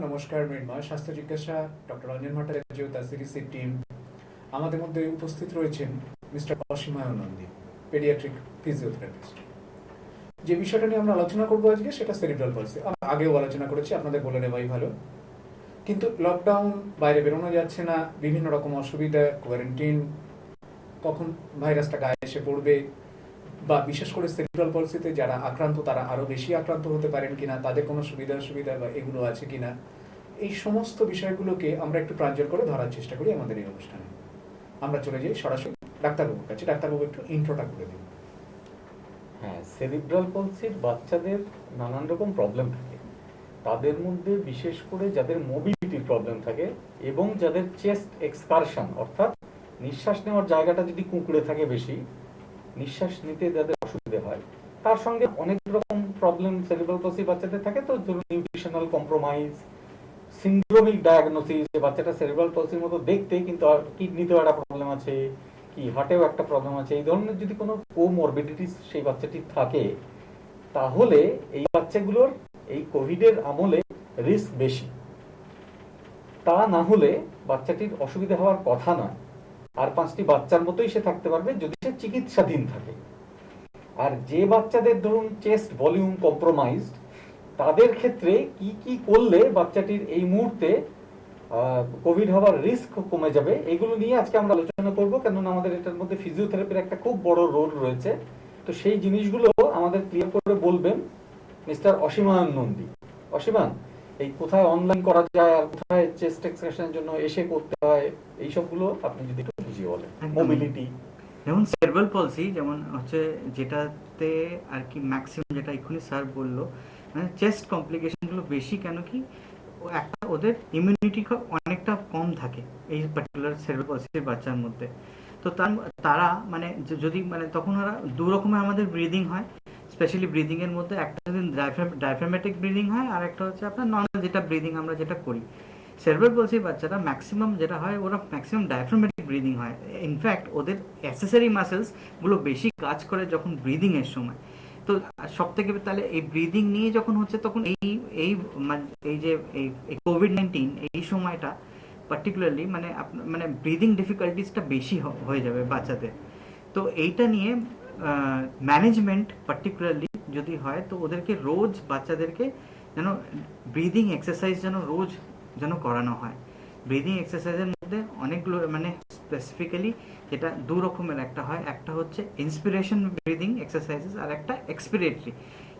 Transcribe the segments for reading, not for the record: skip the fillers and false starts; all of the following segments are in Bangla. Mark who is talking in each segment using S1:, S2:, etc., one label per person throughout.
S1: নমস্কার মৃন্ময়। স্বাস্থ্য জিজ্ঞাসা ডক্টর রঞ্জন ভট্টাচার্য তার সিরিজের টিম আমাদের মধ্যে উপস্থিত রয়েছেন মিস্টার অসীমায়ন নন্দী, পেডিয়াট্রিক ফিজিওথেরাপিস্ট। যে বিষয়টা নিয়ে আমরা আলোচনা করবো আজকে সেটা সেরিব্রাল পলসি। আমরা আগেও আলোচনা করেছি, আপনাদের বলে নেওয়াই ভালো। কিন্তু লকডাউন, বাইরে বেরোনো যাচ্ছে না, বিভিন্ন রকম অসুবিধা, কোয়ারেন্টিন, কখন ভাইরাসটা গায়ে এসে পড়বে, বা বিশেষ করে সেরিব্রাল পলসিতে যারা আক্রান্ত তারা আরো বেশি আক্রান্ত হতে পারেন কিনা, তাদের কোনো সুবিধা অসুবিধা বা এগুলো আছে কিনা, এই সমস্ত বিষয়গুলোকে আমরা একটু প্রাঞ্জল করে ধরার চেষ্টা করি আমাদের এই অনুষ্ঠানে। আমরা চলে যাই সরাসরি ডাক্তারবাবুর কাছে। ডাক্তারবাবু একটু ইন্ট্রোটা করে দিন।
S2: হ্যাঁ, সেরিব্রাল পলসির বাচ্চাদের নানান রকম প্রবলেম থাকে। তাদের মধ্যে বিশেষ করে যাদের মোবিলিটির প্রবলেম থাকে এবং যাদের চেস্ট এক্সকারশন অর্থাৎ নিঃশ্বাস নেওয়ার জায়গাটা যদি কুঁকড়ে থাকে বেশি, নিঃশ্বাস নিতে যাদের অসুবিধা হয়, তার সঙ্গে অনেক রকম প্রবলেম সেরিব্রাল পলসি বাচ্চাদের থাকে। তো ধরুন নিউট্রিশনাল কম্প্রোমাইজ, সিন্ড্রোমিক ডায়াগনোসিস, যে বাচ্চাটা সেরিব্রাল পলসির মতো দেখতে কিন্তু কিডনিতেও একটা প্রবলেম আছে, কি হার্টেও একটা প্রবলেম আছে, এই ধরনের যদি কোনো কোমরবিডিটিস সেই বাচ্চাটির থাকে, তাহলে এই বাচ্চাগুলোর এই কোভিডের আমলে রিস্ক বেশি। তা না হলে বাচ্চাটির অসুবিধা হওয়ার কথা নয়, আর 5টি বাচ্চার মতোই সে থাকতে পারবে যদি সে চিকিৎসাধীন থাকে। আর যে বাচ্চাদের ধরুন চেস্ট ভলিউম কম্প্রোমাইজড, তাদের ক্ষেত্রে কি কি করলে বাচ্চাটির এই মুহূর্তে কোভিড হওয়ার রিস্ক কমে যাবে, এগুলো নিয়ে আজকে আমরা আলোচনা করব। কেননা আমাদের এটার মধ্যে ফিজিওথেরাপির একটা খুব বড় রোল রয়েছে। তো সেই জিনিসগুলো আমাদের ক্লিয়ার করে বলবেন মিস্টার অসীমায়ন নন্দী। অসীমান, এই কোথায় অনলাইন করা যায় আর কোথায় চেস্ট এক্সপ্রেশনের জন্য এসে করতে হয়, এই সবগুলো আপনি যদি একটু বুঝিয়ে বলেন। মোবিলিটি
S3: যেমন সেরিব্রাল পলসি, যেমন হচ্ছে যেটাতে আর কি ম্যাক্সিমাম, যেটা এক্ষুনি স্যার বললো, মানে চেস্ট কমপ্লিকেশনগুলো বেশি। কেন কি একটা ওদের ইমিউনিটি অনেকটা কম থাকে এই পার্টিকুলার সেরিব্রাল পলসির বাচ্চার মধ্যে। তো তারা মানে যদি মানে তখন ওরা দু রকমের আমাদের ব্রিদিং হয়। স্পেশালি ব্রিদিং এর মধ্যে একটা যদি ডায়াফ্রামেটিক ব্রিদিং হয়, আর একটা হচ্ছে আপনার নর্মাল যেটা ব্রিদিং আমরা যেটা করি। সেরিব্রাল পলসির বাচ্চারা ম্যাক্সিমাম যেটা হয়, ওরা ম্যাক্সিমাম ডায়াফ্রামেটিক ব্রিদিং হয়। ইনফ্যাক্ট ওদের অ্যাক্সেসরি মাসেলস গুলো বেশি কাজ করে যখন ব্রিদিং এর সময়। তো সব থেকে তাহলে এই ব্রিদিং নিয়ে যখন হচ্ছে, তখন এই যে এই কোভিড-19 এই সময়টা পার্টিকুলারলি মানে মানে ব্রিদিং ডিফিকাল্টিসটা বেশি হয়ে যাবে বাচ্চাদের। তো এইটা নিয়ে ম্যানেজমেন্ট পার্টিকুলারলি যদি হয়, তো ওদেরকে রোজ বাচ্চাদেরকে যেন ব্রিদিং এক্সারসাইজ যেন করানো হয়। ব্রিদিং এক্সারসাইজের মধ্যে অনেকগুলো মানে স্পেসিফিক্যালি যেটা দু রকমের, একটা হয়, একটা হচ্ছে ইন্সপিরেশন ব্রিদিং এক্সারসাইজেস, আর একটা এক্সপিরেটরি।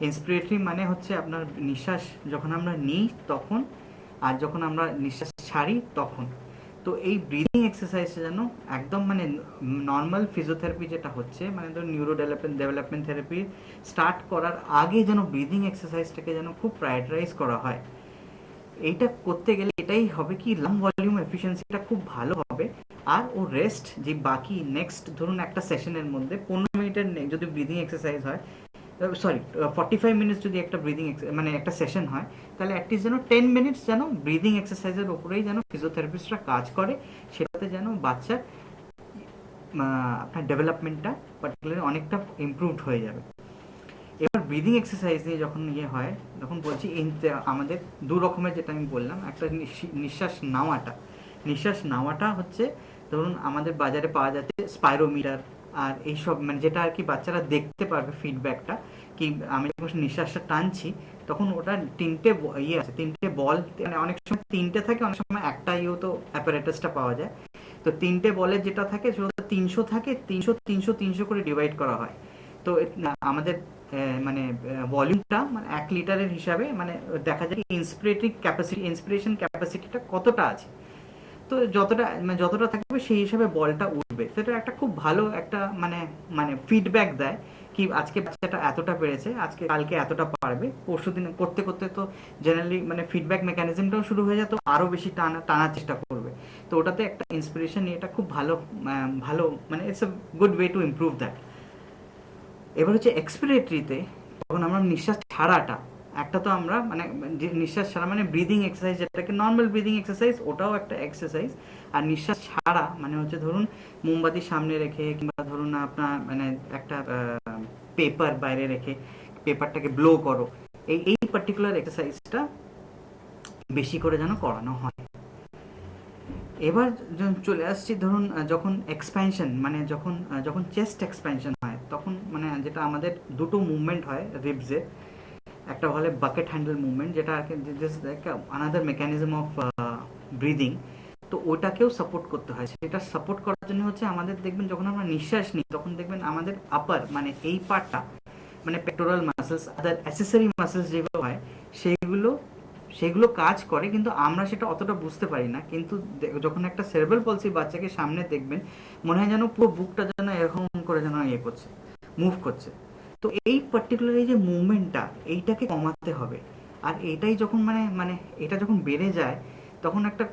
S3: ইন্সপিরেটরি মানে হচ্ছে আপনার নিঃশ্বাস যখন আমরা নিই তখন, আর যখন আমরা নিঃশ্বাস ছাড়ি তখন। তো এই ব্রিদিং এক্সারসাইজটা যেন একদম মানে নর্মাল ফিজিওথেরাপি যেটা হচ্ছে, মানে ধরুন নিউরো ডেভেলপমেন্ট থেরাপি স্টার্ট করার আগে যেন ব্রিদিং এক্সারসাইজটাকে যেন খুব প্রায়োরিটাইজ করা হয়। এইটা করতে গেলে এটাই হবে কি, লাং ভলিউম এফিসিয়েন্সিটা খুব ভালো হবে। আর ও রেস্ট যে বাকি নেক্সট ধরুন একটা সেশনের মধ্যে 15 মিনিটের যদি ব্রিদিং এক্সারসাইজ হয়, 45 মিনিটস যদি একটা ব্রিদিং মানে একটা সেশন হয়, তাহলে অ্যাটলিস্ট যেন 10 মিনিটস যেন ব্রিদিং এক্সারসাইজের উপরেই যেন ফিজিওথেরাপিস্টরা কাজ করে, সেটাতে যেন বাচ্চার আপনার ডেভেলপমেন্টটা পার্টিকুলারলি অনেকটা ইমপ্রুভড হয়ে যাবে। এবার ব্রিদিং এক্সারসাইজ নিয়ে যখন হয়, তখন বলছি আমাদের দু রকমের, যেটা আমি বললাম, একটা নিঃশ্বাস নেওয়াটা হচ্ছে ধরুন আমাদের বাজারে পাওয়া যাচ্ছে স্পাইরোমিটার, আর এইসব মানে যেটা আর কি বাচ্চারা দেখতে পারবে ফিডব্যাকটা, কি আমি যখন নিঃশ্বাসটা টানছি তখন ওটা তিনটে বল, মানে অনেক সময় তিনটে থাকে, অনেক সময় একটা তো অ্যাপারেটাসটা পাওয়া যায়। তো তিনটে বলের যেটা থাকে সেটা 300 থাকে, 300 করে ডিভাইড করা হয়। তো আমাদের মানে ভলিউমটা মানে 1 লিটারের হিসাবে মানে দেখা যায় ইন্সপিরেশন ক্যাপাসিটিটা কতটা আছে। তো যতটা থাকবে সেই হিসাবে বলটা উঠবে। সেটা একটা খুব ভালো একটা মানে ফিডব্যাক দেয় কি আজকে বাচ্চাটা এতটা পেরেছে, আজকে কালকে এতটা পারবে, পরশুদিন করতে করতে তো জেনারেলি মানে ফিডব্যাক মেকানিজমটাও শুরু হয়ে যায়, তো আরো বেশি টানার চেষ্টা করবে। তো ওটাতে একটা ইন্সপিরেশন নিয়ে এটা খুব ভালো মানে it's a good way to improve that. এবার হচ্ছে এক্সপিরেটরিতে, যখন আমরা নিঃশ্বাস ছাড়াটা, একটা তো আমরা মানে নিঃশ্বাস ছাড়া মানে ব্রিদিং এক্সারসাইজ, যেটাকে নর্মাল ব্রিদিং এক্সারসাইজ, ওটাও একটা এক্সারসাইজ। আর নিঃশ্বাস ছাড়া মানে হচ্ছে ধরুন মোমবাতি সামনে রেখে, কিংবা ধরুন আপনার মানে একটা পেপার বাইরে রেখে পেপারটাকে ব্লো করো, এই পার্টিকুলার এক্সারসাইজটা বেশি করে যেন করানো হয়। এবার চলে আসছি ধরুন যখন এক্সপ্যানশন মানে যখন চেস্ট এক্সপ্যানশন হয় তখন মানে যেটা আমাদের দুটো মুভমেন্ট হয় রিবসে, একটা হলে বাকেট হ্যান্ডেল মুভমেন্ট যেটা আর কি আনাদার মেকানিজম অফ ব্রিদিং, তো ওটাকেও সাপোর্ট করতে হয়। সেটা সাপোর্ট করার জন্য হচ্ছে আমাদের দেখবেন যখন আমরা নিঃশ্বাস নিই তখন দেখবেন আমাদের আপার মানে এই পার্টটা মানে পেক্টোরাল মাসেলস আদার অ্যাসেসরি মাসেলস যেগুলো হয় সেগুলো কাজ করে, কিন্তু আমরা সেটা অতটা বুঝতে পারি না। কিন্তু যখন একটা সেরেব্রাল পলসি বাচ্চাকে সামনে দেখবেন মনে হয় যেন পুরো বুকটা যেন এরকম করে যেন ইয়ে করছে, মুভ করছে। তো এই পার্টিকুলার এই যে মুভমেন্টটা এইটাকে কমাতে হবে। আর এইটাই যখন মানে এটা যখন বেড়ে যায় তখন একটা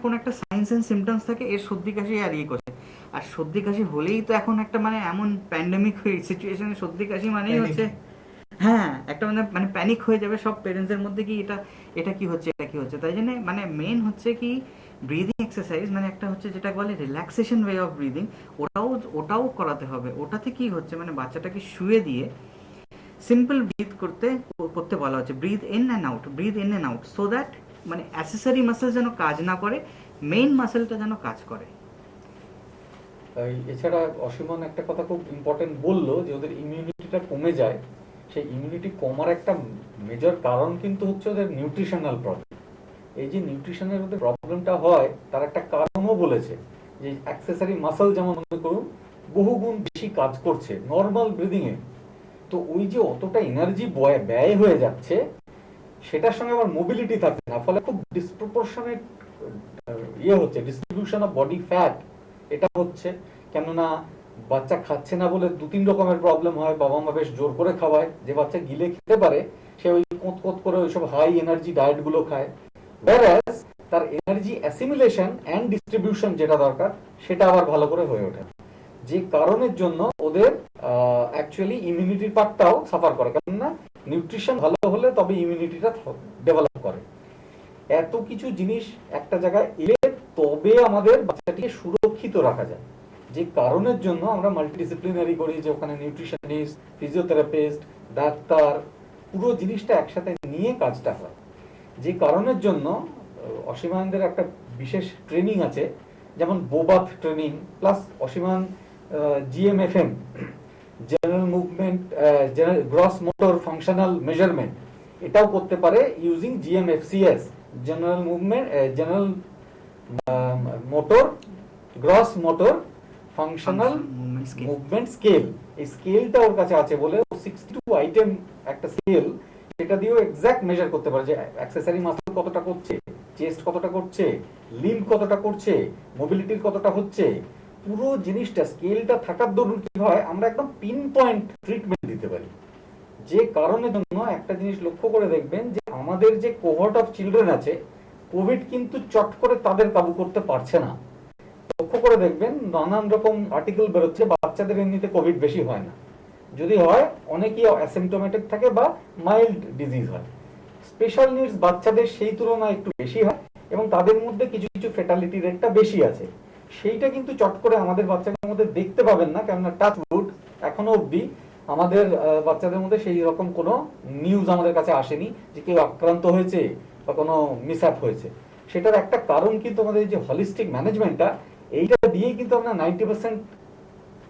S3: কোনো একটা সাইন্স অ্যান্ড সিমটমস থাকে এর সর্দি কাশি আর ইয়ে করছে। আর সর্দি কাশি হলেই তো এখন একটা মানে এমন প্যান্ডেমিক সিচুয়েশনে সর্দি কাশি মানেই হচ্ছে হ্যাঁ একটা মানে প্যানিক হয়ে যাবে সব পেরেন্টসের মধ্যে কি এটা কি হচ্ছে এটা কি হচ্ছে। তাই জন্য মানে মেন হচ্ছে কি ব্রিদিং এক্সারসাইজ মানে একটা হচ্ছে যেটা বলে রিল্যাক্সেশন ওয়ে অফ ব্রিদিং, ওটাও করাতে হবে। ওটাতে কি হচ্ছে মানে বাচ্চাটাকে শুয়ে দিয়ে সিম্পল ব্রিথ করতে বলা হচ্ছে, breathe in and out so that মানে অ্যাসেসরি মাসেল যেন কাজ না করে, মেইন মাসেলটা যেন কাজ করে।
S2: এছাড়া অসীমন একটা কথা খুব ইম্পর্টেন্ট বললো যে ওদের ইমিউনিটিটা কমে যায়। সেই ইমিউনিটি কমার একটা মেজর কারণ কিন্তু হচ্ছে ওদের নিউট্রিশনাল প্রবলেম। এই যে নিউট্রিশনের ওদের প্রবলেমটা হয় তার একটা কারণও বলেছে যে অ্যাক্সেসরি মাসেল যেমন মনে করুন বহুগুণ বেশি কাজ করছে নর্মাল ব্রিদিং এ, তো ওই যে অতটা এনার্জি ব্যয় হয়ে যাচ্ছে সেটার সঙ্গে আবার মোবিলিটি থাকছে না, ফলে খুব ডিসপ্রপোর্শনেট হচ্ছে ডিস্ট্রিবিউশন অফ বডি ফ্যাট এটা হচ্ছে। কেননা বাচ্চা খাচ্ছে না বলে 2-3 রকমের প্রবলেম হয়। বাবা মা বেশ জোর করে খাওয়ায়, যে বাচ্চা গিলে খেতে পারে সে ওই কোত করে ওইসব হাই এনার্জি ডায়েট গুলো খায়, whereas তার এনার্জি অ্যাসিমিলেশন এন্ড ডিস্ট্রিবিউশন যেটা দরকার সেটা আবার ভালো করে হয়ে ওঠে, যে কারণের জন্য ওদের অ্যাকচুয়ালি ইমিউনিটির পার্টটাও সাফার করে। কেননা নিউট্রিশন ভালো হলে তবে ইমিউনিটিটা ডেভেলপ করে। এত কিছু জিনিস একটা জায়গায় এলে তবে আমাদের বাচ্চাটিকে সুরক্ষিত রাখা যায়, যে কারণের জন্য আমরা মাল্টিডিসিপ্লিনারি করি, যে ওখানে নিউট্রিশনিস্ট, ফিজিওথেরাপিস্ট, ডাক্তার পুরো জিনিসটা একসাথে নিয়ে কাজটা হয়। যে কারণের জন্য অসীমানদের একটা বিশেষ ট্রেনিং আছে, যেমন বোবাথ ট্রেনিং প্লাস অসীমান GMFM general movement gross motor functional measurement এটাও করতে পারে using GMFCS general movement general motor gross motor functional movement scale. এই স্কেলটা ওর কাছে আছে বলে 62 আইটেম একটা স্কেল, সেটা দিয়েও এক্সাক্ট মেজার করতে পারে যে অ্যাক্সেসরি মাসল কতটা করছে, চেস্ট কতটা করছে, লিম্ব কতটা করছে, মোবিলিটির কতটা হচ্ছে। পুরো জিনিসটা স্কেলটা থাকার দরুন কি হয় আমরা একদম পিন পয়েন্ট ট্রিটমেন্ট দিতে পারি। যে কারণের জন্য একটা জিনিস লক্ষ্য করে দেখবেন যে আমাদের যে কোহর্ট অফ চিলড্রেন আছে কোভিড কিন্তু চট করে তাদের কাবু করতে পারছে না। লক্ষ্য করে দেখবেন নানান রকম আর্টিকেল বেরোচ্ছে বাচ্চাদের এমনিতে কোভিড বেশি হয় না, যদি হয় অনেকেই অ্যাসিম্পটোমেটিক থাকে বা মাইল্ড ডিজিজ হয়। স্পেশাল নিডস বাচ্চাদের সেই তুলনায় একটু বেশি হয় এবং তাদের মধ্যে কিছু কিছু ফেটালিটি রেটটা বেশি আছে। সেইটা কিন্তু চট করে আমাদের বাচ্চাদের মধ্যে দেখতে পাবেন না, কেননা টাচ উড এখনো অবধি আমাদের বাচ্চাদের মধ্যে সেই রকম কোনো নিউজ আমাদের কাছে আসেনি যে কেউ আক্রান্ত হয়েছে বা কোনো মিসঅ্যাপ হয়েছে। সেটার একটা কারণ কিন্তু আমাদের যে হলিস্টিক ম্যানেজমেন্টটা এইটা দিয়েই কিন্তু আমরা 90%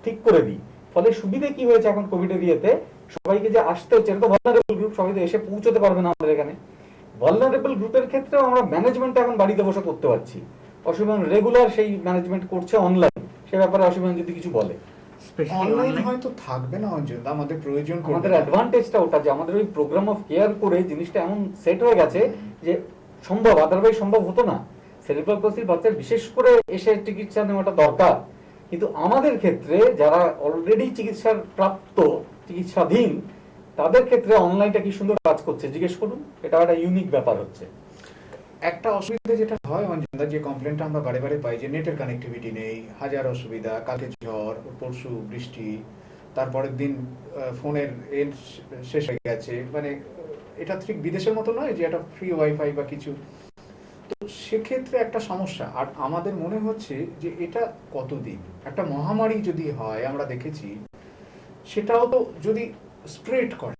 S2: ঠিক করে দিই। ফলে সুবিধে কি হয়েছে এখন কোভিডের ইয়েতে সবাইকে যে আসতে হচ্ছে, এটা তো ভালনারেবল গ্রুপ, সবাই তো এসে পৌঁছতে পারবে না আমাদের এখানে। ভালনারেবল গ্রুপের ক্ষেত্রেও আমরা ম্যানেজমেন্ট এখন বাড়িতে বসে করতে পারছি। অসীমান রেগুলার সেই ম্যানেজমেন্ট করছে অনলাইন, সে ব্যাপারে অসীমান যদি কিছু বলে।
S1: অনলাইন হয়তো থাকবে না অঞ্জন, আমাদের প্রয়োজন,
S2: আমাদের অ্যাডভান্টেজটা ওটা যে আমাদের ওই প্রোগ্রাম অফ কেয়ার করে জিনিসটা এমন সেট হয়ে গেছে যে সম্ভব, আদারওয়াইজ সম্ভব হতো না। সেরিব্রাল পলসির বাচ্চার বিশেষ করে এসে চিকিৎসা নেওয়াটা দরকার, কিন্তু আমাদের ক্ষেত্রে যারা অলরেডি চিকিৎসার প্রাপ্ত চিকিৎসাধীন তাদের ক্ষেত্রে অনলাইনটা কি সুন্দর কাজ করছে জিজ্ঞেস করুন। এটা একটা ইউনিক ব্যাপার হচ্ছে।
S1: একটা অসুবিধা যেটা হয় অঞ্জনদা, যে কমপ্লেনটা আমরা বারে বারে পাই যে নেটের কানেক্টিভিটি নেই, হাজার অসুবিধা, কালকে ঝড়, পরশু বৃষ্টি, তারপরের দিন ফোনের শেষ হয়ে গেছে, মানে এটা ঠিক বিদেশের মতো নয় যে একটা ফ্রি ওয়াইফাই বা কিছু। তো সেক্ষেত্রে একটা সমস্যা। আর আমাদের মনে হচ্ছে যে এটা কতদিন একটা মহামারী যদি হয়, আমরা দেখেছি সেটাও তো যদি স্প্রেড করে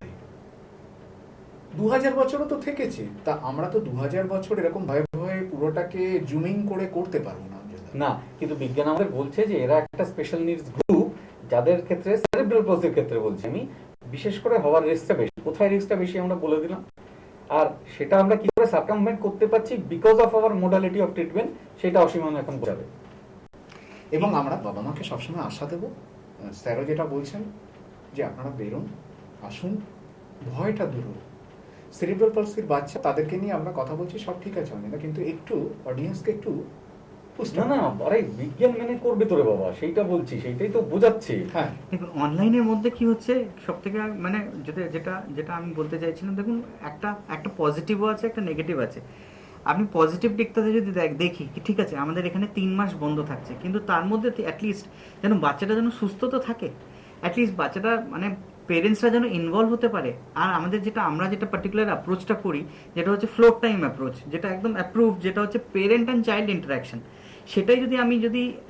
S1: 2000 বছরও তো থেকেছে, তা আমরা তো 2000 বছর এরকম ভয়ে ভয়ে পুরোটাকে জুমিং করে করতে পারবো না।
S2: না, কিন্তু বিজ্ঞান আমাদের বলছে যে এরা একটা স্পেশাল নিডস গ্রুপ, যাদের ক্ষেত্রে সেরিব্রাল পলসির ক্ষেত্রে বলছি আমি, বিশেষ করে হওয়ার রিস্কটা বেশি। কোথায় রিস্কটা বেশি আমরা বলে দিলাম, আর সেটা আমরা কি করে সার্কামভেন্ট করতে পারছি because of our modality of treatment, সেটা অসীমান এখন বোঝাবে।
S1: এবং আমরা বাবা মাকে সবসময় আশা দেবো, স্যারও যেটা বলছেন যে আপনারা বেরোন, আসুন, ভয়টা দূর হোক। সেরিব্রাল পলসির বাচ্চা, তাদেরকে নিয়ে আমরা কথা বলছি, সব ঠিক আছে অনিন্দা, কিন্তু একটু অডিয়েন্সকে একটু
S2: না না, আরে বিজ্ঞান মেনে করবে তোরে বাবা, সেইটা বলছি, সেইটাই তো বোঝাচ্ছি।
S1: হ্যাঁ,
S3: দেখুন অনলাইনের মধ্যে কি হচ্ছে সব থেকে মানে যেটা যেটা যেটা আমি বলতে চাইছিলাম, দেখুন একটা একটা পজিটিভও আছে, একটা নেগেটিভ আছে। আপনি পজিটিভ দিকটাতে যদি দেখি কি ঠিক আছে, আমাদের এখানে 3 মাস বন্ধ থাকছে, কিন্তু তার মধ্যে অ্যাটলিস্ট যেন বাচ্চাটা যেন সুস্থ তো থাকে, অ্যাটলিস্ট বাচ্চাটা মানে পেরেন্টসরা যেন ইনভলভ হতে পারে। আর আমাদের আমরা যেটা পার্টিকুলার অ্যাপ্রোচটা করি, যেটা হচ্ছে ফ্লোর টাইম অ্যাপ্রোচ, যেটা একদম অ্যাপ্রুভ, যেটা হচ্ছে পেরেন্ট অ্যান্ড চাইল্ড ইন্টারাকশন। সেটাই যদি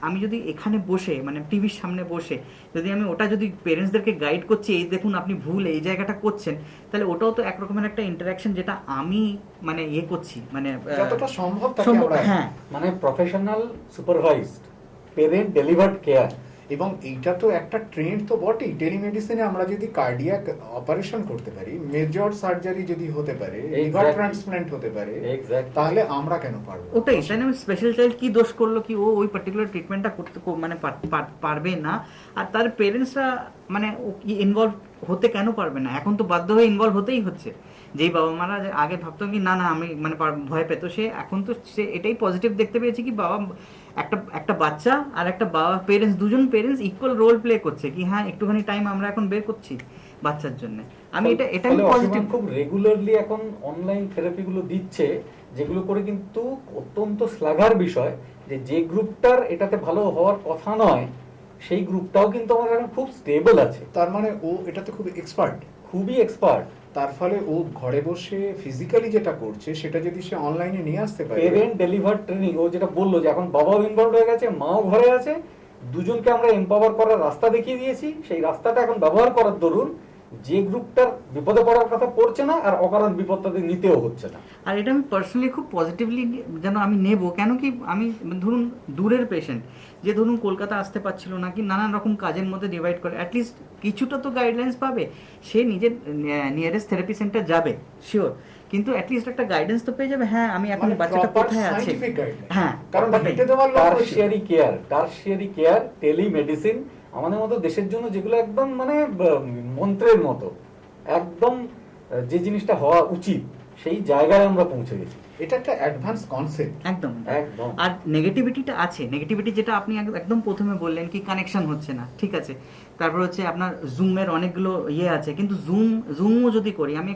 S3: আমি যদি এখানে বসে মানে টিভির সামনে বসে যদি আমি ওটা যদি পেরেন্টসদেরকে গাইড করছি, এই দেখুন আপনি ভুল এই জায়গাটা করছেন, তাহলে ওটাও তো একরকমের একটা ইন্টারাকশন, যেটা আমি মানে ইয়ে করছি, মানে
S1: যতটা সম্ভব তাকে
S3: সম্ভব,
S1: আমরা,
S3: হ্যাঁ,
S2: মানে professional supervised parent delivered care.
S1: এবং এইটা তো একটা ট্রেন্ড তো বটেই। টেলিমেডিসিনে আমরা যদি কার্ডিয়াক অপারেশন করতে পারি, মেজর সার্জারি যদি হতে পারে, লিভার ট্রান্সপ্ল্যান্ট হতে পারে, তাহলে আমরা কেন পারবো?
S3: ওটাই তাই। স্পেশাল চাইল্ড কি দোষ করলো কি ও ওই পার্টিকুলার ট্রিটমেন্টটা করতে মানে পারবে না, আর তার পেরেন্টসরা মানে ইনভলভ হতে কেন পারবে না? এখন তো বাধ্য হয়ে ইনভলভ হতেই হচ্ছে। যেই বাবা মারা আগে ভাবতো কি না না আমি মানে ভয় পেতো, সে এখন তো সে এটাই পজিটিভ দেখতে পেয়েছে কি বাবা একটা বাচ্চা আর একটা বাবা পেরেন্টস, দুজন পেরেন্টস ইকুয়াল রোল প্লে করছে কি হ্যাঁ একটুখানি টাইম আমরা এখন বের করছি বাচ্চার জন্য। আমি এটা পজিটিভ।
S2: খুব রেগুলারলি এখন অনলাইন থেরাপি গুলো দিচ্ছে, যেগুলো করে কিন্তু অত্যন্ত শ্লাঘার বিষয় যে গ্রুপটার এটাতে ভালো হওয়ার কথা নয়, সেই গ্রুপটাও কিন্তু আমাদের এখন খুব স্টেবল আছে।
S1: তার মানে ও এটাতে খুব এক্সপার্ট,
S2: খুবই এক্সপার্ট।
S1: তার ফলে ও ঘরে বসে ফিজিক্যালি যেটা করছে সেটা যদি সে অনলাইনে নিয়ে আসতে পারে,
S2: পেরেন্ট ডেলিভার ট্রেনিং, ও যেটা বললো যে এখন বাবাও ইনভলভ হয়ে গেছে, মাও ঘরে আছে, দুজনকে আমরা এম্পাওয়ার করার রাস্তা দেখিয়ে দিয়েছি। সেই রাস্তাটা এখন ব্যবহার করার দরুন যে গ্রুপটার বিপদে পড়ার কথা পড়ছে না, আর অকারণ বিপদ তাদের নিতেও হচ্ছে না।
S3: আর এটা আমি পার্সোনালি খুব পজিটিভলি যেন আমি নেব, কেন কি আমি ধরুন দূরের পেশেন্ট যে ধরুন কলকাতা আসতে পারছিল না, কি নানান রকম কাজের মধ্যে ডিভাইড করে, অ্যাটলিস্ট কিছুটা তো গাইডলাইন্স পাবে। সে নিজের নিয়ারেস্ট থেরাপি সেন্টার যাবে শিওর, কিন্তু অ্যাটলিস্ট একটা গাইডেন্স তো পেয়ে যাবে, হ্যাঁ আমি এখন বাচ্চাটা কোথায় আছে। হ্যাঁ,
S1: কারণ হেঁটে দেওয়ার লোক
S2: টারশিয়ারি কেয়ার, টেলিমেডিসিন আমাদের মতো দেশের জন্য যেগুলো একদম মানে মন্ত্রের মতো, একদম যে জিনিসটা হওয়া উচিত সেই জায়গায় আমরা পৌঁছে গেছি।
S1: এটা একটা অ্যাডভান্স কনসেপ্ট
S2: একদম।
S3: আর নেগেটিভিটিটা আছে, নেগেটিভিটি যেটা আপনি একদম প্রথমে বললেন কি কানেকশন হচ্ছে না, ঠিক আছে। তারপর হচ্ছে আপনার জুমের অনেকগুলো ইয়ে আছে, কিন্তু জুমও যদি করি আমি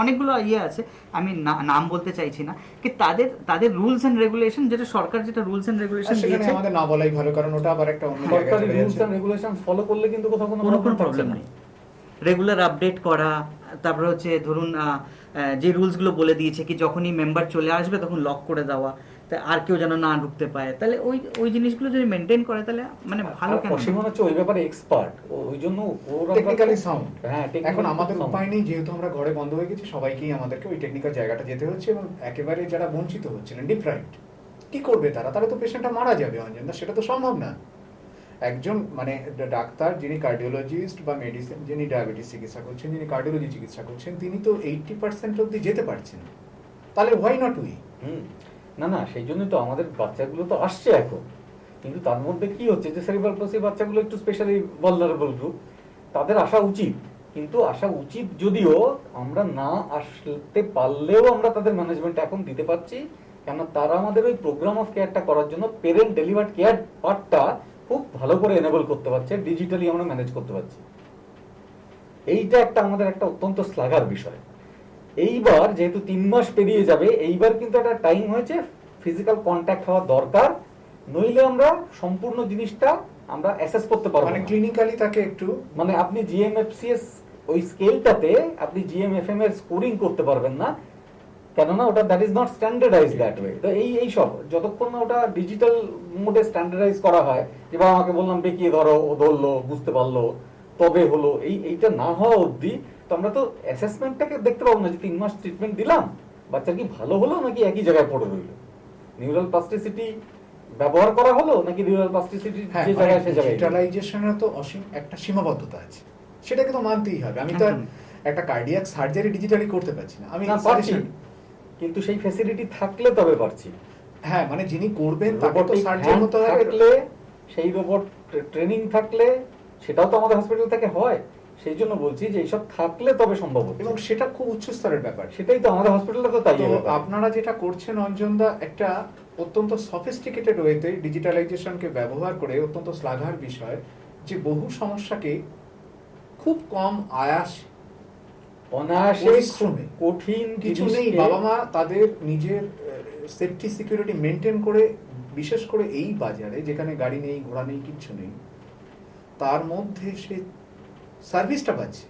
S3: অনেকগুলো ইয়ে আছে, আমি নাম বলতে চাইছি না, কি তাদের রুলস এন্ড রেগুলেশন, যেটা সরকার যেটা রুলস এন্ড রেগুলেশন দিয়েছে,
S1: আমাদের না বলাই ভালো, কারণ ওটা আবার একটা অন্য জায়গায়
S2: সরকারি রুলস এন্ড রেগুলেশন ফলো করলে কিন্তু কোথাও কোনো
S3: প্রবলেম নেই। রেগুলার আপডেট করা, তারপরে হচ্ছে ধরুন যে রুলসগুলো বলে দিয়েছে কি যখনই মেম্বার চলে আসবে তখন লক করে দেওয়া, আর কেউ যেন না ঢুকতে পায়, তাহলে ওই জিনিসগুলো যদি মেনটেন করে তাহলে মানে ভালো। কেন
S2: অসীমন হচ্ছে ওই ব্যাপারে এক্সপার্ট, ওই জন্য
S1: টেকনিক্যালি সাউন্ড।
S2: হ্যাঁ,
S1: এখন আমাদের উপায় নেই, যেহেতু আমরা ঘরে বন্ধ হয়ে গেছি, সবাইকেই আমাদেরকে ওই টেকনিক্যাল জায়গাটা যেতে হচ্ছে, এবং একেবারে যারা বঞ্চিত হচ্ছিলেন, ডিপ্রাইভড, কি করবে তারা তো পেশেন্টটা মারা যাবে অঞ্জনদা, সেটা তো সম্ভব না। একজন মানে ডাক্তার যিনি কার্ডিওলজিস্ট বা মেডিসিন, যিনি ডায়াবেটিস চিকিৎসা করছেন, যিনি কার্ডিওলজি চিকিৎসা করছেন, তিনি তো 80% অবধি যেতে পারছেন, তাহলে হোয়াই নট উই?
S2: না, সেই জন্যই তো আমাদের বাচ্চাগুলো তো আসছে এখন, কিন্তু তার মধ্যে কি হচ্ছে যে সেরিব্রাল পলসি বাচ্চাগুলো একটু স্পেশালি ভালনারেবল গ্রুপ, তাদের আসা উচিত, কিন্তু আসা উচিত যদিও আমরা না আসতে পারলেও আমরা তাদের ম্যানেজমেন্ট এখন দিতে পারছি, কেন তারা আমাদের ওই প্রোগ্রাম অফ কেয়ারটা করার জন্য পেরেন্ট ডেলিভার্ড কেয়ার পার্টটা খুব ভালো করে এনেবল করতে পারছে, ডিজিটালি আমরা ম্যানেজ করতে পারছি। এইটা আমাদের একটা অত্যন্ত শ্লাঘার বিষয়। এইবার যেহেতু 3 মাস পেরিয়ে যাবে, এইবার কিন্তু একটা টাইম হয়েছে ফিজিক্যাল কন্ট্যাক্ট হওয়া দরকার, নইলে আমরা সম্পূর্ণ জিনিসটা আমরা অ্যাসেস করতে পারবো না।
S1: মানে ক্লিনিক্যালি তাকে একটু,
S2: মানে আপনি জিএমএফসিএস ওই স্কেলটাতে আপনি জিএমএফএম এর স্কোরিং করতে পারবেন না, কেননা ওটা that is not standardised that way. তো এই সব যতক্ষণ না ওটা ডিজিটাল মোডে স্ট্যান্ডার্ডাইজ করা হয়, যে আমাকে বললাম বেঁকিয়ে ধরো, ও ধরলো, বুঝতে পারলো, তবে হলো, এইটা না হওয়া অবধি তো আমরা তো অ্যাসেসমেন্টটাকে দেখতে পাবো না যে 3 মাস ট্রিটমেন্ট দিলাম, বাচ্চা কি ভালো হলো নাকি একই জায়গায় পড়ে রইলো, নিউরাল প্লাস্টিসিটি ব্যবহার করা হলো নাকি নিউরাল প্লাস্টিসিটি
S1: হ্যাঁ,
S2: যে জায়গায় সে জায়গায়।
S1: ডিজিটালাইজেশনের তো অসীম একটা সীমাবদ্ধতা আছে, সেটাকে তো মানতেই হবে। আমি তো আর
S3: একদম।
S1: একটা কার্ডিয়াক সার্জারি ডিজিটালি করতে পারছি না। আমি
S2: না, পারছি,
S1: suggestion-
S2: কিন্তু সেই ফ্যাসিলিটি থাকলে তবে পারছি।
S1: হ্যাঁ, মানে যিনি করবেন তাকে তো
S2: রোবটিক
S1: সার্জন
S2: হ্যান্ড
S1: হতে হবে।
S2: থাকলে, সেই রোবট ট্রেনিং থাকলে, সেটাও তো আমাদের হসপিটাল থেকে হয়। সেই জন্য বলছি যে এইসব থাকলে তবে সম্ভব হচ্ছে।
S1: এবং সেটা খুব উচ্চ স্তরের ব্যাপার।
S2: সেটাই তো আমাদের হসপিটালে তো তাই
S1: তো
S2: ব্যাপার।
S1: আপনারা যেটা করছেন অঞ্জনদা, একটা অত্যন্ত সফিস্টিকেটেড ওয়েতে ডিজিটালাইজেশনকে ব্যবহার করে, অত্যন্ত শ্লাঘার বিষয় যে বহু সমস্যাকে খুব কম আয়াস
S2: অনায়াসে
S1: পরিশ্রমে,
S2: কঠিন
S1: কিছু নেই,
S2: জিনিসকে-
S1: বাবা মা তাদের নিজের সেফটি সিকিউরিটি মেনটেন করে, বিশেষ করে এই বাজারে যেখানে গাড়ি নেই, ঘোড়া নেই, কিচ্ছু নেই, তার মধ্যে সে সার্ভিসটা পাচ্ছে,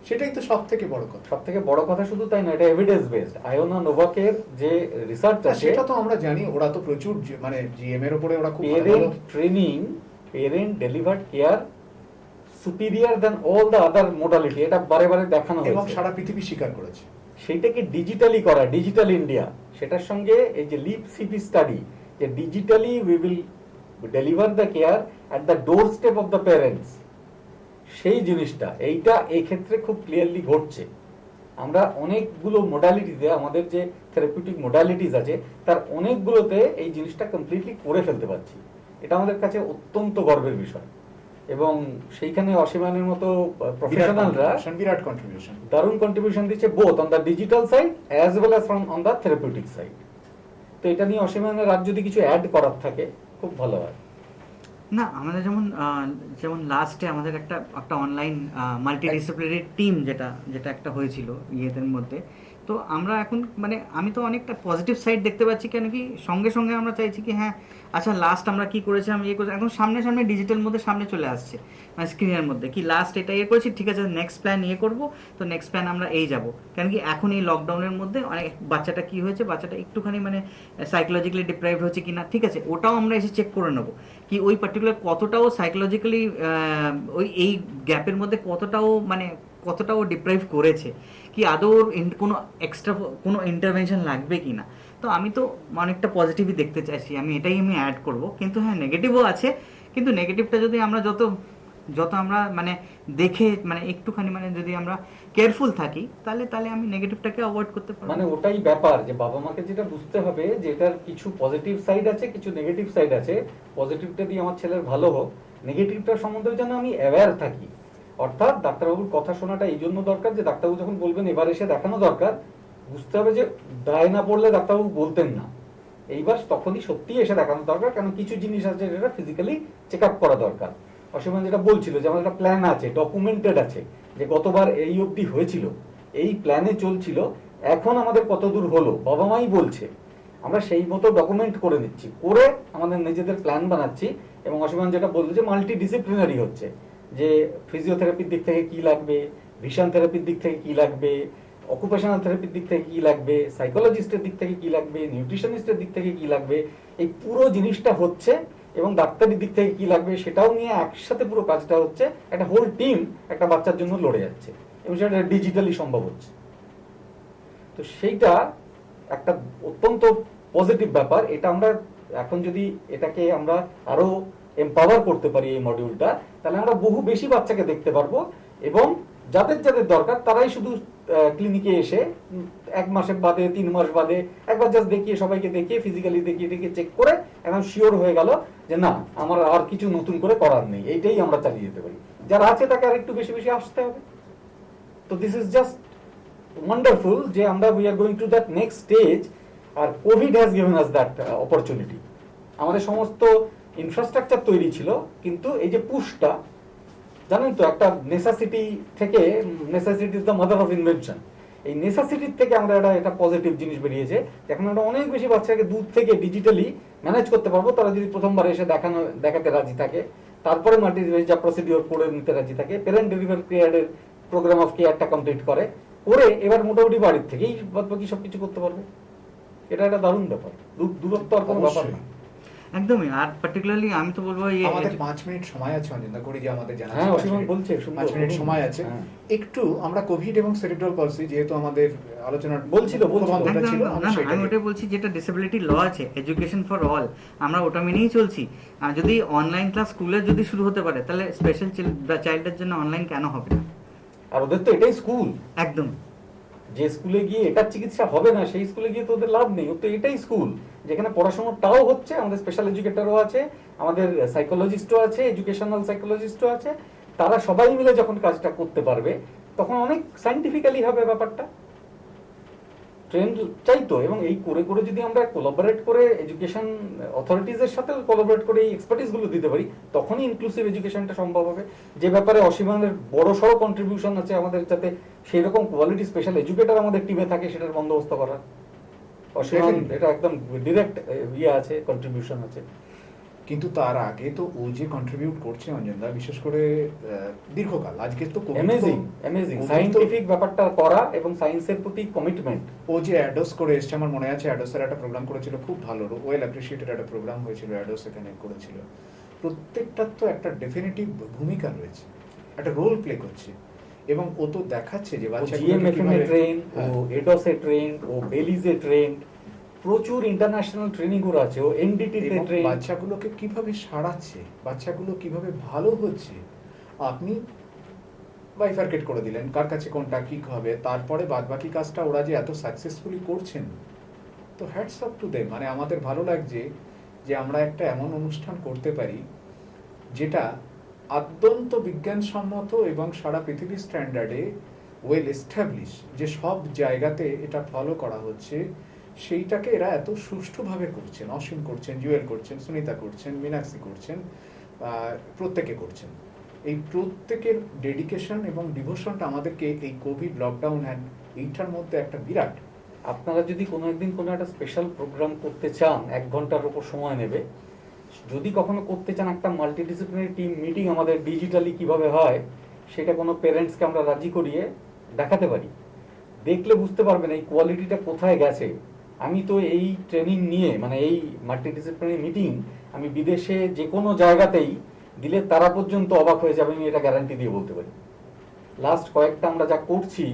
S1: সেটাই তো সব থেকে বড় কথা।
S2: সব থেকে বড় কথা শুধু তাই না, এটা এভিডেন্স বেসড। আয়োনা নোভাকের যে রিসার্চ
S1: তা
S2: আছে,
S1: সেটা তো আমরা জানি, ওরা তো প্রচুর মানে জিএম এর উপরে ওরা খুব ভালো
S2: parent training, parent delivered care superior than all the other modality, এটা বারে বারে দেখানো
S1: এবং
S2: হয়েছে।
S1: সারা পৃথিবী স্বীকার করেছে।
S2: সেইটাকে ডিজিটালি করা, ডিজিটাল ইন্ডিয়া, সেটার সঙ্গে এই যে লিপ সিপি স্টাডি, যে digitally we will deliver the care at the door step of the parents, সেই জিনিসটা এইটা এই ক্ষেত্রে খুব ক্লিয়ারলি ঘটছে। আমরা অনেকগুলো মোডালিটিতে, আমাদের যে থেরাপিউটিক মোডালিটিস আছে তার অনেকগুলোতে এই জিনিসটা কমপ্লিটলি করে ফেলতে পারছি। এটা আমাদের কাছে অত্যন্ত গর্বের বিষয়, এবং সেইখানে অসীমানের মতো প্রফেশনালরা
S1: বিরাট কন্ট্রিবিউশন।
S2: দারুণ কন্ট্রিবিউশন দিচ্ছে, both on the digital side as well as on the therapeutic side. তো এটা নিয়ে অসীমানের রাত যদি কিছু অ্যাড করার থাকে খুব ভালো হয়।
S3: না, আমাদের যেমন যেমন লাস্টে আমাদের একটা একটা অনলাইন মাল্টিডিসিপ্লিনারি টিম যেটা একটা হয়েছিল ইয়েদের মধ্যে, তো আমরা এখন মানে আমি তো অনেকটা পজিটিভ সাইড দেখতে পাচ্ছি, কেন কি সঙ্গে সঙ্গে আমরা চাইছি কি হ্যাঁ আচ্ছা লাস্ট আমরা কি করেছি, আমি ইয়ে করেছি, এখন সামনে সামনে ডিজিটাল মধ্যে সামনে চলে আসছে, মানে স্ক্রিনের মধ্যে কি লাস্ট এটা ইয়ে করেছি, ঠিক আছে নেক্সট প্ল্যান ইয়ে করবো, তো নেক্সট প্ল্যান আমরা এই যাব। কেন কি এখন এই লকডাউনের মধ্যে অনেক বাচ্চাটা কি হয়েছে, বাচ্চাটা একটুখানি মানে সাইকোলজিক্যালি ডিপ্রাইভ হচ্ছে কিনা, ঠিক আছে ওটাও আমরা এসে চেক করে নেবো কি ওই পার্টিকুলার কতটাও সাইকোলজিক্যালি ওই এই গ্যাপের মধ্যে কতটাও ডিপ্রাইভ করেছে, কি আদৌ ওর কোনো এক্সট্রা কোনো ইন্টারভেনশন লাগবে কি না। তো আমি তো অনেকটা পজিটিভই দেখতে চাইছি, আমি অ্যাড করব, কিন্তু হ্যাঁ নেগেটিভও আছে, কিন্তু নেগেটিভটা যদি আমরা যত আমরা মানে দেখে মানে একটুখানি মানে যদি আমরা কেয়ারফুল থাকি তাহলে আমি নেগেটিভটাকে অ্যাভয়েড করতে পারবো।
S2: মানে ওটাই ব্যাপার যে বাবা মাকে যেটা বুঝতে হবে যে এটার কিছু পজিটিভ সাইড আছে, কিছু নেগেটিভ সাইড আছে। পজিটিভটা দিয়ে আমার ছেলের ভালো হোক, নেগেটিভটার সম্বন্ধে যেন আমি অ্যাওয়্যার থাকি। অর্থাৎ ডাক্তারবাবুর কথা শোনাটা এই জন্য দরকার যে ডাক্তারবাবু যখন বলবেন এবার এসে দেখানো দরকার, বুঝতে হবে যে দায় না পড়লে ডাক্তারবাবু বলতেন না, এইবার তখনই সত্যি এসে দেখানো দরকার, কারণ কিছু জিনিস আছে যেটা ফিজিক্যালি চেক আপ করা দরকার। অসীমান যেটা বলছিল যে আমার একটা প্ল্যান আছে, ডকুমেন্টেড আছে, যে গতবার এই অবধি হয়েছিল, এই প্ল্যানে চলছিল, এখন আমাদের কত দূর হলো বাবা মাই বলছে, আমরা সেই মতো ডকুমেন্ট করে নিচ্ছি, করে আমাদের নিজেদের প্ল্যান বানাচ্ছি। এবং অসীমান যেটা বললো যে মাল্টি ডিসিপ্লিনারি হচ্ছে, যে ফিজিওথেরাপির দিক থেকে কি লাগবে, ভিশন থেরাপির দিক থেকে কি লাগবে, অকুপেশনাল থেরাপির দিক থেকে কি লাগবে, সাইকোলজিস্টের দিক থেকে কি লাগবে, নিউট্রিশনিস্টের দিক থেকে কি লাগবে, এই পুরো জিনিসটা হচ্ছে। এবং ডাক্তারের দিক থেকে কি লাগবে সেটাও নিয়ে একসাথে পুরো কাজটা হচ্ছে, একটা হোল টিম একটা বাচ্চার জন্য লড়ে যাচ্ছে, এবং সেটা ডিজিটালি সম্ভব হচ্ছে। তো সেইটা একটা অত্যন্ত পজিটিভ ব্যাপার। এটা আমরা এখন যদি এটাকে আমরা আরো এম্পাওয়ার করতে পারি এই মডিউলটা, তাহলে আমরা বহু বেশি বাচ্চাকে দেখতে পারবো, এবং যাদের যাদের দরকার তারাই শুধু ক্লিনিকে এসে 1 মাস বাদে 3 মাস বাদে একবার জাস্ট দেখিয়ে, সবাইকে দেখিয়ে ফিজিক্যালি দেখিয়ে চেক করে এখন শিওর হয়ে গেল যে না আমার আর কিছু নতুন করে করার নেই, এইটাই আমরা চালিয়ে যেতে পারি। যারা আছে তাকে আর একটু বেশি বেশি আসতে হবে। তো দিস ইজ জাস্ট ওয়ান্ডারফুল যে আমরা we are going to that next stage, আর covid has given us that opportunity. আমাদের সমস্ত ইনফ্রাস্ট্রাকচার তৈরি ছিল, কিন্তু এই যে পুশটা, জানেন তো একটা নেসেসিটি থেকে, necessity is the mother of invention, এই নেসেসিটির থেকে আমরা এটা পজিটিভ জিনিস বেরিয়েছে। এখন আমরা অনেক বেশি বাচ্চাকে দূর থেকে ডিজিটালি ম্যানেজ করতে পারবো, তারা যদি প্রথমবার এসে দেখাতে রাজি থাকে, তারপরে যা প্রসিডিওর করে নিতে রাজি থাকে, প্যারেন্ট ডেলিভারি কেয়ারের প্রোগ্রাম অফ কেয়ারটা কমপ্লিট করে এবার মোটামুটি বাড়ির থেকেই বাকি সবকিছু করতে পারবে। এটা একটা দারুণ ব্যাপার, দূরত্ব আর কোনো ব্যাপার না।
S3: একদমই। আর পার্টিকুলারলি আমি তো বলবো
S1: আমাদের 5 মিনিট সময় আছে অঞ্জনদা, করি যে আমাদের জানা
S2: হ্যাঁ, অসীমন বলছে, সুন্দর,
S1: 5 মিনিট সময় আছে।
S2: হ্যাঁ।
S1: একটু আমরা কোভিড এবং সেরিব্রাল পলসি যেহেতু আমাদের আলোচনার
S2: বলছিল।
S1: মুখবন্ধটা
S3: একদম,
S1: ছিল,
S3: না
S1: আমরা
S3: না,
S1: সেটা
S3: আমি
S1: নিয়ে-
S3: ওটাই বলছি, যেটা ডিসেবিলিটি ল আছে, এডুকেশন ফর অল, আমরা ওটা মেনেই চলছি। আর যদি অনলাইন ক্লাস স্কুলে যদি শুরু হতে পারে, তাহলে স্পেশাল চাইল্ডের জন্য অনলাইন কেন হবে না?
S2: আর ওদের তো এটাই স্কুল।
S3: একদম।
S2: যে স্কুলে গিয়ে এটার চিকিৎসা হবে না, সেই স্কুলে গিয়ে তো ওদের লাভ নেই। ও তো এটাই স্কুল যেখানে পড়াশোনাটাও হচ্ছে, আমাদের স্পেশাল এডুকেটরও আছে, আমাদের সাইকোলজিস্টও আছে, এডুকেশনাল সাইকোলজিস্টও আছে। তারা সবাই মিলে যখন কাজটা করতে পারবে, তখন অনেক সাইন্টিফিক্যালি হবে ব্যাপারটা। ট্রেন্ড চাইতো, এবং এই করে করে যদি আমরা কোলাবোরেট করে এডুকেশন অথরিটিজের সাথে কোলাবোরেট করে এই এক্সপার্টিস গুলো দিতে পারি, তখনই ইনক্লুসিভ এডুকেশনটা সম্ভব হবে। যে ব্যাপারে অসীমানের বড় সড়ো কন্ট্রিবিউশন আছে আমাদের, যাতে সেই রকম কোয়ালিটি স্পেশাল এডুকেটর আমাদের টিমে থাকে, সেটার বন্দোবস্ত করা। অসীমান এটা একদম ডিরেক্ট আছে, কন্ট্রিবিউশন আছে।
S1: কিন্তু তার আগে তো ও যে কন্ট্রিবিউট করছে অঞ্জনদা, বিশেষ করে দীর্ঘকাল, আজকে তো COVID তো-
S2: অ্যামেজিং অ্যামেজিং
S1: COVID তো-
S2: সায়েন্টিফিক ব্যাপারটা করা এবং সায়েন্সের প্রতি কমিটমেন্ট।
S1: ও যে অ্যাডোস করে এসছে, আমার মনে আছে অ্যাডোসের একটা প্রোগ্রাম করেছিল, খুব ভালো, ওয়েল অ্যাপ্রিসিয়েটেড একটা প্রোগ্রাম হয়েছিল, অ্যাডোস এখানে করেছিল। প্রত্যেকটার তো একটা ডেফিনেটিভ ভূমিকা রয়েছে, একটা রোল প্লে করছে, এবং ও তো দেখাচ্ছে যে বাচ্চা
S2: জিএমএফএম এ ট্রেন, ও এডোস এ ট্রেন, ও বেলিজ এ ট্রেন, প্রচুর ইন্টারন্যাশনাল ট্রেনিং করে আছে, ও এনডিটি তে ট্রেন।
S1: বাচ্চাগুলোকে কিভাবে সারাচ্ছে, বাচ্চাগুলো কিভাবে ভালো হচ্ছে, আপনি বাইফার্কেট করে দিলেন কার কাছে কোনটা কি হবে, তারপরে বাদবাকি কাজটা ওরা যে এত সাকসেসফুলি করছেন, তো হ্যাটস অফ টু দেম। মানে আমাদের ভালো লাগছে যে আমরা একটা এমন অনুষ্ঠান করতে পারি যেটা অত্যন্ত বিজ্ঞানসম্মত এবং সারা পৃথিবীর স্ট্যান্ডার্ডে ওয়েল এস্টাবলিশ, যে সব জায়গাতে এটা ফলো করা হচ্ছে, সেইটাকে এরা এত সুষ্ঠুভাবে করছেন। অসীম করছেন, জুয়েল করছেন, সুনিতা করছেন, মীনাক্ষী করছেন, প্রত্যেকে করছেন। এই প্রত্যেকের ডেডিকেশন এবং ডিভোশনটা আমাদেরকে এই কোভিড লকডাউন অ্যান্ড এইটার মধ্যে একটা বিরাট।
S2: আপনারা যদি কোনো একদিন কোনো একটা স্পেশাল প্রোগ্রাম করতে চান, 1 ঘন্টার উপর সময় নেবে, যদি কখনো করতে চান একটা মাল্টিডিসিপ্লিনারি টিম মিটিং আমাদের ডিজিটালি কিভাবে হয়, সেটা কোনো পেরেন্টসকে আমরা রাজি করিয়ে দেখাতে পারি, দেখলে বুঝতে পারবেন এই কোয়ালিটিটা কোথায় গেছে। আমি তো এই ট্রেনিং নিয়ে, মানে এই মাল্টিডিসিপ্লিনারি মিটিং আমি বিদেশে যে কোনো জায়গাতেই দিলে তারা পর্যন্ত অবাক হয়ে যাবে, আমি এটা গ্যারান্টি দিয়ে বলতে পারি। লাস্ট কয়েকটা আমরা যা করছি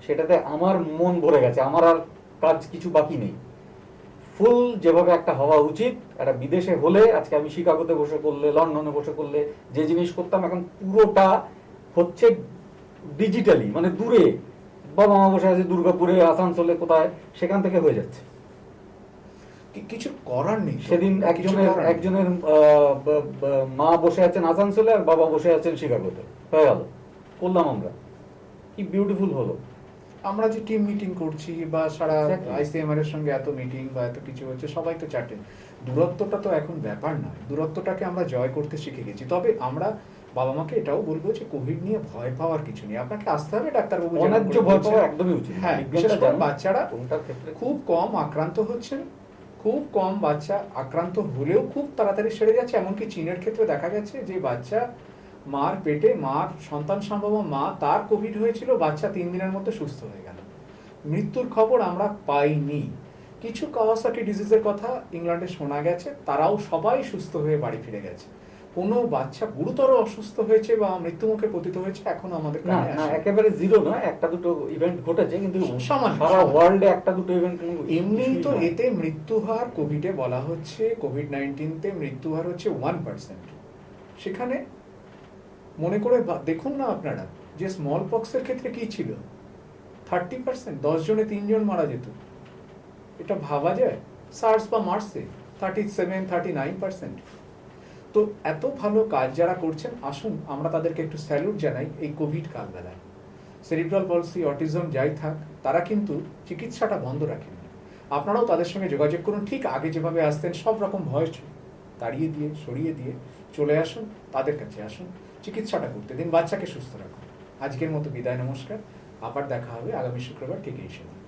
S2: সেটাতে আমার মন ভরে গেছে, আমার আর কাজ কিছু বাকি নেই। ফুল যেভাবে একটা হওয়া উচিত, একটা বিদেশে হলে, আজকে আমি শিকাগোতে বসে করলে, লন্ডনে বসে করলে যে জিনিস করতাম, এখন পুরোটা হচ্ছে ডিজিটালি, মানে দূরে বাবা মা বসে আছে দুর্গাপুরে, আসানসোলে, কোথায়, সেখান থেকে হয়ে যাচ্ছে।
S1: কিছু করার নেই।
S2: সেদিন একজনের মা বসে আছেন আসানসোলে আর বাবা বসে আছেন শিকাগোতে, হয়ে গেল, করলাম আমরা, কি বিউটিফুল হলো।
S1: আমরা যে টিম মিটিং করছি বা সারা
S2: Exactly.
S1: আইসিএমআর এর সঙ্গে এত মিটিং বা এত কিছু হচ্ছে, সবাই তো চাটে। দূরত্বটা তো এখন ব্যাপার নয়, দূরত্বটাকে আমরা জয় করতে শিখে গেছি। তবে আমরা বাবা মাকে এটাও বলবো যে কোভিড নিয়ে ভয় পাওয়ার কিছু নেই, আপনাকে আসতে হবে ডাক্তারবাবু।
S2: অন্যায্য ভয় পাওয়া একদমই উচিত।
S1: হ্যাঁ, বিশেষ করে বাচ্চারা
S2: কোনটার ক্ষেত্রে
S1: খুব কম আক্রান্ত হচ্ছেন, খুব কম বাচ্চা আক্রান্ত হলেও খুব তাড়াতাড়ি সেরে যাচ্ছে। এমনকি চীনের ক্ষেত্রে দেখা গেছে যে বাচ্চা মার পেটে, মার সন্তান সম্ভব মা, তার কোভিড হয়েছিল, বাচ্চা 3 দিনের মধ্যে সুস্থ হয়ে গেল। মৃত্যুর খবর আমরা পাইনি। কিছু কাওয়াসাকি ডিজিজের কথা ইংল্যান্ডে শোনা গেছে, তারাও সবাই সুস্থ হয়ে বাড়ি ফিরে গেছে। কোনো বাচ্চা গুরুতর অসুস্থ হয়েছে বা মৃত্যুমুখে পতিত হয়েছে এখনো আমাদের
S2: না
S1: কানে
S2: না,
S1: আসেনি।
S2: একেবারে জিরো নয়, একটা দুটো ইভেন্ট ঘটেছে, কিন্তু
S1: সামান্য,
S2: সারা
S1: সামান্য।
S2: ওয়ার্ল্ডে একটা দুটো ইভেন্ট
S1: এমনি তো এতে মৃত্যু হার, কোভিডে বলা হচ্ছে কোভিড-19 মৃত্যু হার হচ্ছে 1%। সেখানে মনে করে দেখুন না আপনারা যে স্মল পক্সের ক্ষেত্রে কি ছিল, 30%, 10 জনে 3 জন মারা যেত। এটা ভাবা যায়? সার্স বা মার্সে 37-39%। তো এত ভালো কাজ যারা করছেন, আসুন আমরা তাদেরকে একটু স্যালুট জানাই এই কোভিড কালবেলায়। সেরিব্রাল পলসি, অটিজম যাই থাক, তারা কিন্তু চিকিৎসাটা বন্ধ রাখেনি। আপনারাও তাদের সঙ্গে যোগাযোগ করুন, ঠিক আগে যেভাবে আসতেন, সব রকম ভয় তাড়িয়ে দিয়ে, সরিয়ে দিয়ে চলে আসুন, তাদের কাছে আসুন, চিকিৎসাটা করতে দিন, বাচ্চাকে সুস্থ রাখুন। আজকের মতো বিদায়, নমস্কার। আবার দেখা হবে আগামী শুক্রবার ঠিক এই সময়।